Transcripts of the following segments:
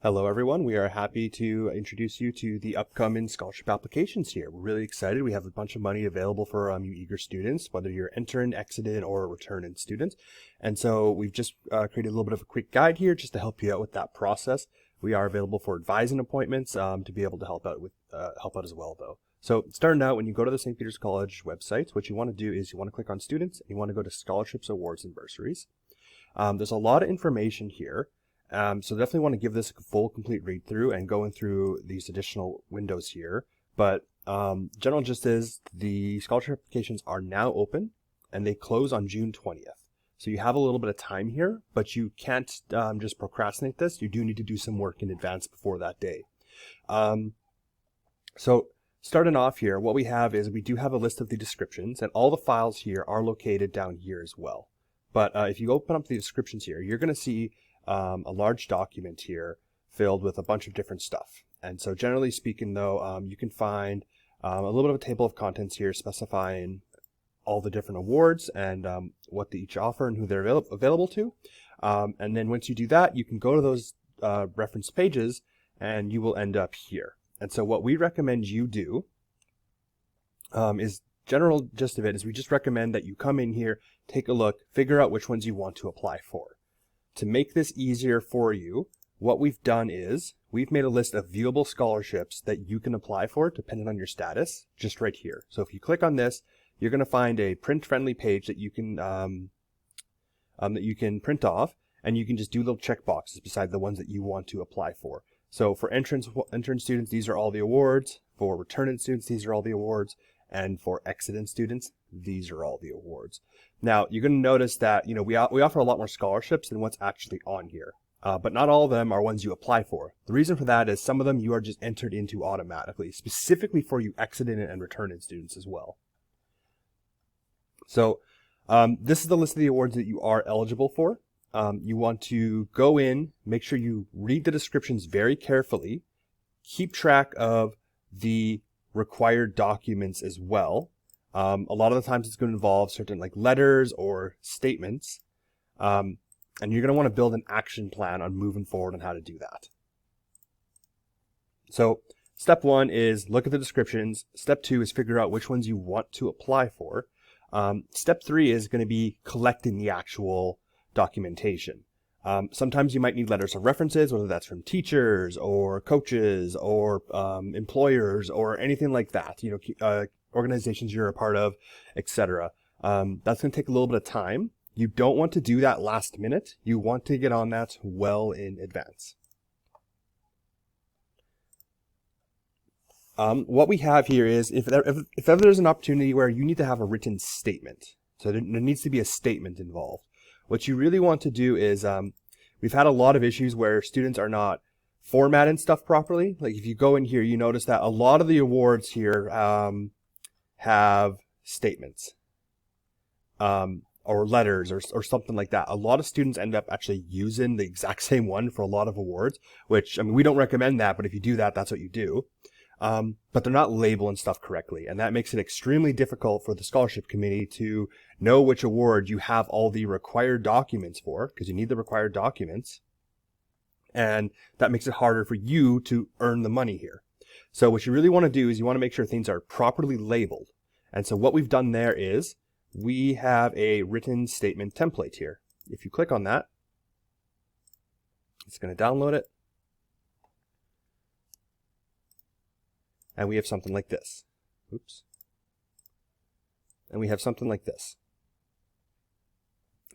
Hello everyone, we are happy to introduce you to the upcoming scholarship applications here. We're really excited. We have a bunch of money available for you eager students, whether you're intern, exited, or a returning student. And so we've just created a little bit of a quick guide here just to help you out with that process. We are available for advising appointments to be able to help out as well though. So starting out, when you go to the St. Peter's College website, what you want to do is you want to click on students, and you want to go to scholarships, awards, and bursaries. There's a lot of information here. So definitely want to give this a full, complete read through and going through these additional windows here. But general gist is the scholarship applications are now open and they close on June 20th. So you have a little bit of time here, but you can't just procrastinate this. You do need to do some work in advance before that day. So starting off here, what we have is we do have a list of the descriptions, and all the files here are located down here as well. But if you open up the descriptions here, you're going to see a large document here filled with a bunch of different stuff. And so generally speaking though, you can find a little bit of a table of contents here specifying all the different awards and what they each offer and who they're available to. And then once you do that, you can go to those reference pages and you will end up here. And so what we recommend you do is general gist of it is we just recommend that you come in here, take a look, figure out which ones you want to apply for. To make this easier for you, what we've done is we've made a list of viewable scholarships that you can apply for depending on your status, just right here. So if you click on this, you're going to find a print-friendly page that you can print off, and you can just do little check boxes beside the ones that you want to apply for. So for intern students, these are all the awards. For returning students, these are all the awards. And for exiting students, these are all the awards. Now, you're going to notice that, we offer a lot more scholarships than what's actually on here. But not all of them are ones you apply for. The reason for that is some of them you are just entered into automatically, specifically for you exiting and returning students as well. So this is the list of the awards that you are eligible for. You want to go in, make sure you read the descriptions very carefully, keep track of the required documents as well. A lot of the times it's going to involve certain like letters or statements. And you're going to want to build an action plan on moving forward on how to do that. So step 1 is look at the descriptions. Step 2 is figure out which ones you want to apply for. Step 3 is going to be collecting the actual documentation. Sometimes you might need letters of references, whether that's from teachers or coaches or employers or anything like that, organizations you're a part of, etc. That's going to take a little bit of time. You don't want to do that last minute. You want to get on that well in advance. What we have here is if ever there's an opportunity where you need to have a written statement, so there needs to be a statement involved. What you really want to do is, we've had a lot of issues where students are not formatting stuff properly. Like if you go in here, you notice that a lot of the awards here have statements or letters or something like that. A lot of students end up actually using the exact same one for a lot of awards, which, we don't recommend that, but if you do that, that's what you do. But they're not labeling stuff correctly, and that makes it extremely difficult for the scholarship committee to know which award you have all the required documents for, because you need the required documents, and that makes it harder for you to earn the money here. So what you really want to do is you want to make sure things are properly labeled. And so what we've done there is we have a written statement template here. If you click on that, it's going to download it. And we have something like this. Oops. And we have something like this.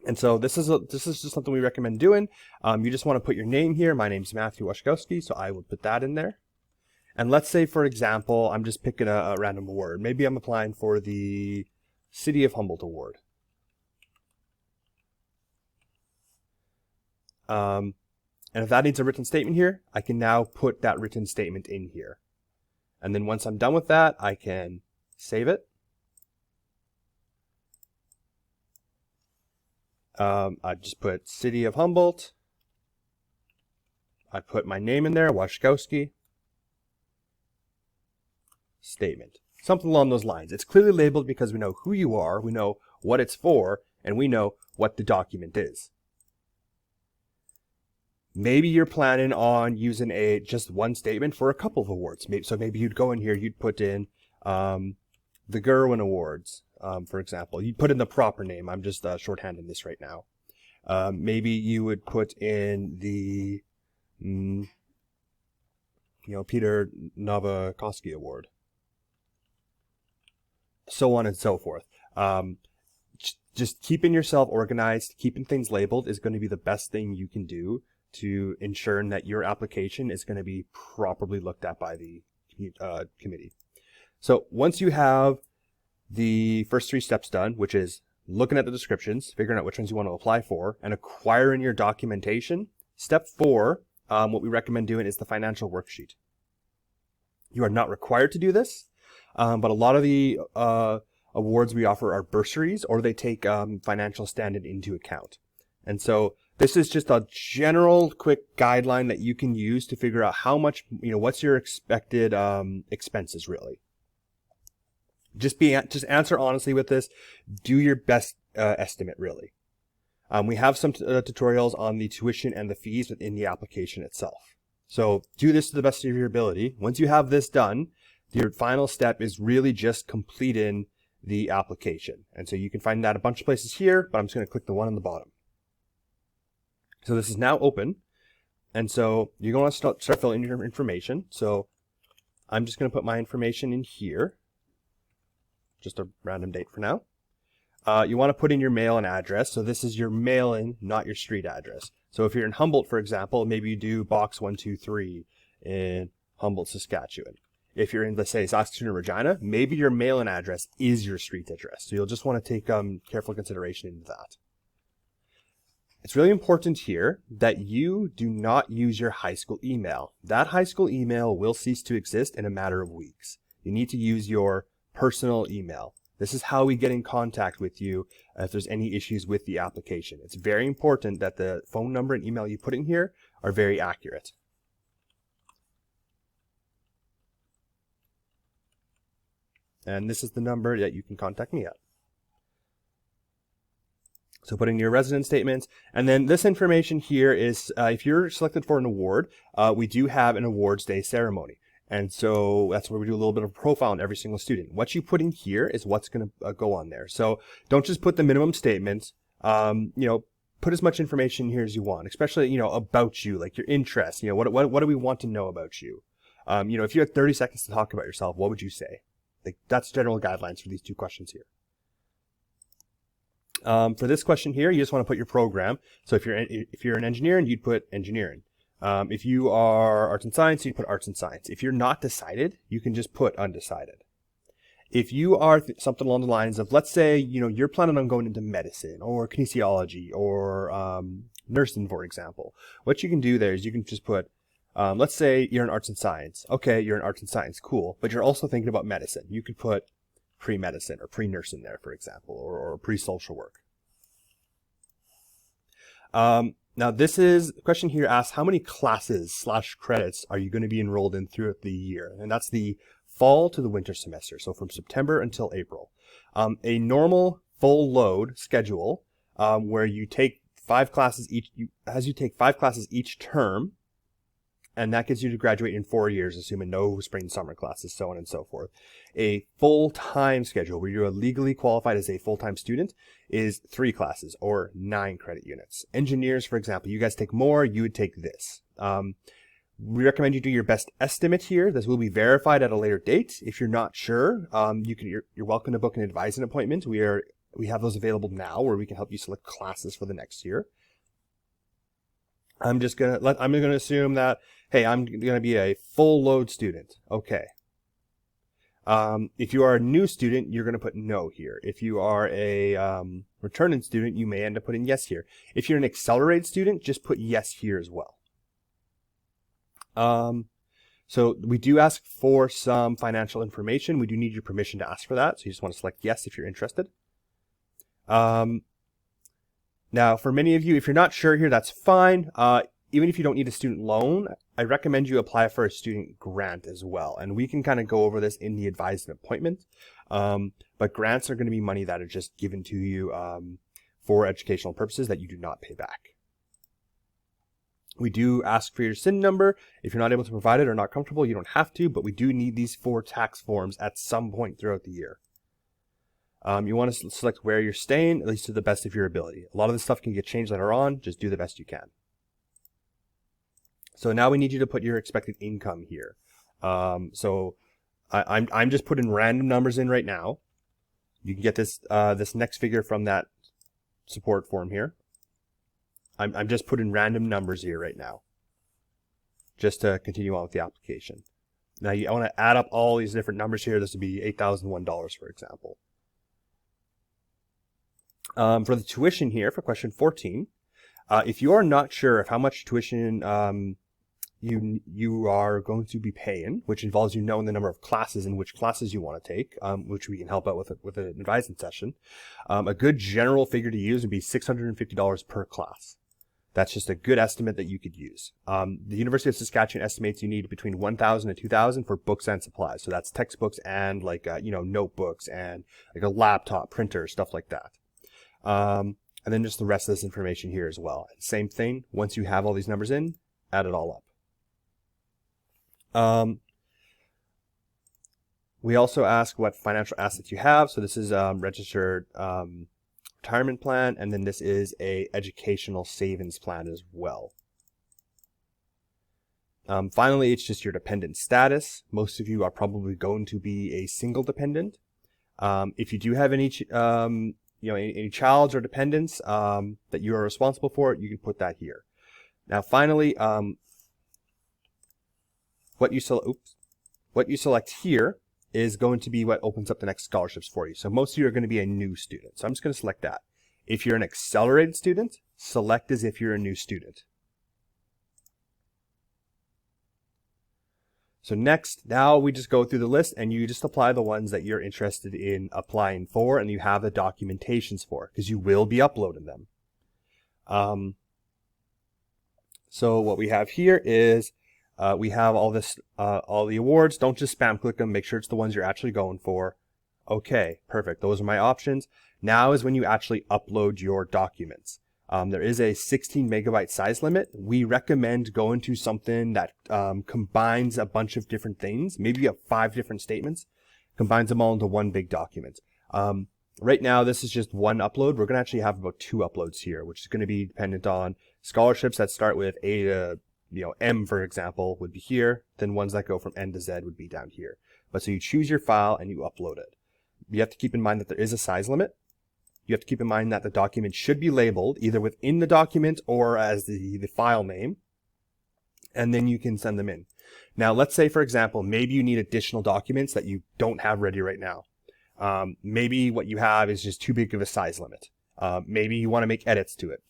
And so this is just something we recommend doing. You just want to put your name here. My name's Matthew Washkowski, so I will put that in there. And let's say, for example, I'm just picking a random award. Maybe I'm applying for the City of Humboldt Award. And if that needs a written statement here, I can now put that written statement in here. And then once I'm done with that, I can save it. I just put City of Humboldt. I put my name in there, Washkowski. Statement. Something along those lines. It's clearly labeled because we know who you are, we know what it's for, and we know what the document is. Maybe you're planning on using just one statement for a couple of awards. Maybe you'd go in here, you'd put in the Gerwin Awards, for example. You'd put in the proper name. I'm just shorthanding this right now. Maybe you would put in the, Peter Novakoski Award, so on and so forth. Just keeping yourself organized, keeping things labeled is going to be the best thing you can do to ensure that your application is going to be properly looked at by the committee. So once you have the first 3 steps done, which is looking at the descriptions, figuring out which ones you want to apply for, and acquiring your documentation, step 4, what we recommend doing is the financial worksheet. You are not required to do this, but a lot of the awards we offer are bursaries, or they take financial standing into account. And so this is just a general quick guideline that you can use to figure out how much, what's your expected expenses really. Just answer honestly with this. Do your best estimate really. We have some tutorials on the tuition and the fees within the application itself. So do this to the best of your ability. Once you have this done, your final step is really just completing the application. And so you can find that a bunch of places here, but I'm just going to click the one on the bottom. So this is now open. And so you're going to start filling in your information. So I'm just going to put my information in here. Just a random date for now. You want to put in your mail and address. So this is your mail-in, not your street address. So if you're in Humboldt, for example, maybe you do box 123 in Humboldt, Saskatchewan. If you're in, let's say, Saskatoon or Regina, maybe your mail-in address is your street address. So you'll just want to take careful consideration into that. It's really important here that you do not use your high school email. That high school email will cease to exist in a matter of weeks. You need to use your personal email. This is how we get in contact with you if there's any issues with the application. It's very important that the phone number and email you put in here are very accurate. And this is the number that you can contact me at. So put in your residence statements. And then this information here is, if you're selected for an award, we do have an awards day ceremony. And so that's where we do a little bit of profile on every single student. What you put in here is what's going to go on there. So don't just put the minimum statements. Put as much information here as you want, especially, about you, like your interests. What do we want to know about you? If you had 30 seconds to talk about yourself, what would you say? Like, that's general guidelines for these 2 questions here. For this question here, you just want to put your program. So if you're an engineer, you'd put engineering. If you are arts and science, you'd put arts and science. If you're not decided, you can just put undecided. If you are something along the lines of, let's say, you're planning on going into medicine or kinesiology or nursing, for example, what you can do there is you can just put, let's say you're in arts and science. Okay, you're in arts and science, cool. But you're also thinking about medicine. You could put pre-medicine or pre-nursing there, for example, or pre-social work. Now the question here asks, how many classes / credits are you going to be enrolled in throughout the year? And that's the fall to the winter semester. So from September until April. A normal full load schedule, where you take 5 classes each, you take 5 classes each term, and that gets you to graduate in 4 years, assuming no spring and summer classes, so on and so forth. A full-time schedule, where you're legally qualified as a full-time student, is 3 classes, or 9 credit units. Engineers, for example, you guys take more, you would take this. We recommend you do your best estimate here. This will be verified at a later date. If you're not sure, you're welcome to book an advising appointment. We have those available now, where we can help you select classes for the next year. I'm going to assume that, hey, I'm going to be a full load student. Okay. If you are a new student, you're going to put no here. If you are a returning student, you may end up putting yes here. If you're an accelerated student, just put yes here as well. So we do ask for some financial information. We do need your permission to ask for that. So you just want to select yes if you're interested. Now, for many of you, if you're not sure here, that's fine. Even if you don't need a student loan, I recommend you apply for a student grant as well. And we can kind of go over this in the advising appointment. But grants are going to be money that are just given to you for educational purposes that you do not pay back. We do ask for your SIN number. If you're not able to provide it or not comfortable, you don't have to, but we do need these 4 tax forms at some point throughout the year. You want to select where you're staying, at least to the best of your ability. A lot of this stuff can get changed later on. Just do the best you can. So now we need you to put your expected income here. So I'm just putting random numbers in right now. You can get this this next figure from that support form here. I'm just putting random numbers here right now, just to continue on with the application. Now I want to add up all these different numbers here. This would be $8,001, for example. For the tuition here, for question 14, if you are not sure of how much tuition you are going to be paying, which involves you knowing the number of classes and which classes you want to take, which we can help out with an advising session, a good general figure to use would be $650 per class. That's just a good estimate that you could use. The University of Saskatchewan estimates you need between 1,000 and 2,000 for books and supplies. So that's textbooks and like notebooks and like a laptop, printer, stuff like that. And then just the rest of this information here as well. Same thing. Once you have all these numbers in, add it all up. We also ask what financial assets you have. So this is registered retirement plan, and then this is a educational savings plan as well. Finally, it's just your dependent status. Most of you are probably going to be a single dependent. If you do have any any childs or dependents that you are responsible for, you can put that here. Now finally, what you select here is going to be what opens up the next scholarships for you. So most of you are going to be a new student. So I'm just going to select that. If you're an accelerated student, select as if you're a new student. So next, now we just go through the list and you just apply the ones that you're interested in applying for and you have the documentations for, because you will be uploading them. So what we have here is we have all the awards. Don't just spam click them. Make sure it's the ones you're actually going for. Okay, perfect. Those are my options. Now is when you actually upload your documents. There is a 16 megabyte size limit. We recommend going to something that combines a bunch of different things. Maybe you have 5 different statements, combines them all into one big document. Right now, this is just one upload. We're going to actually have about 2 uploads here, which is going to be dependent on scholarships that start with A to M, for example, would be here. Then ones that go from N to Z would be down here. But so you choose your file and you upload it. You have to keep in mind that there is a size limit. You have to keep in mind that the document should be labeled either within the document or as the file name. And then you can send them in. Now, let's say, for example, maybe you need additional documents that you don't have ready right now. Maybe what you have is just too big of a size limit. Maybe you want to make edits to it.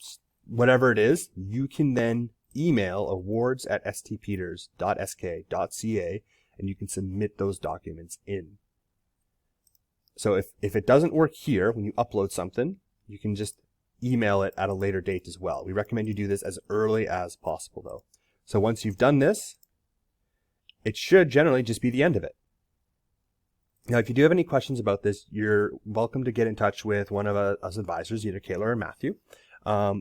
Whatever it is, you can then email awards@stpeters.sk.ca and you can submit those documents in. So if it doesn't work here when you upload something, you can just email it at a later date as well. We recommend you do this as early as possible though. So once you've done this, it should generally just be the end of it. Now, if you do have any questions about this, you're welcome to get in touch with one of us advisors, either Kayla or Matthew.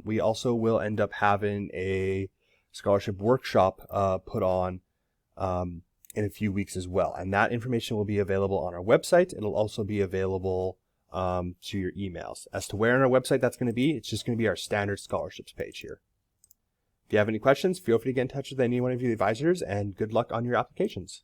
We also will end up having a scholarship workshop put on in a few weeks as well. And that information will be available on our website. It'll also be available to your emails. As to where on our website that's going to be, it's just going to be our standard scholarships page here. If you have any questions, feel free to get in touch with any one of your advisors and good luck on your applications.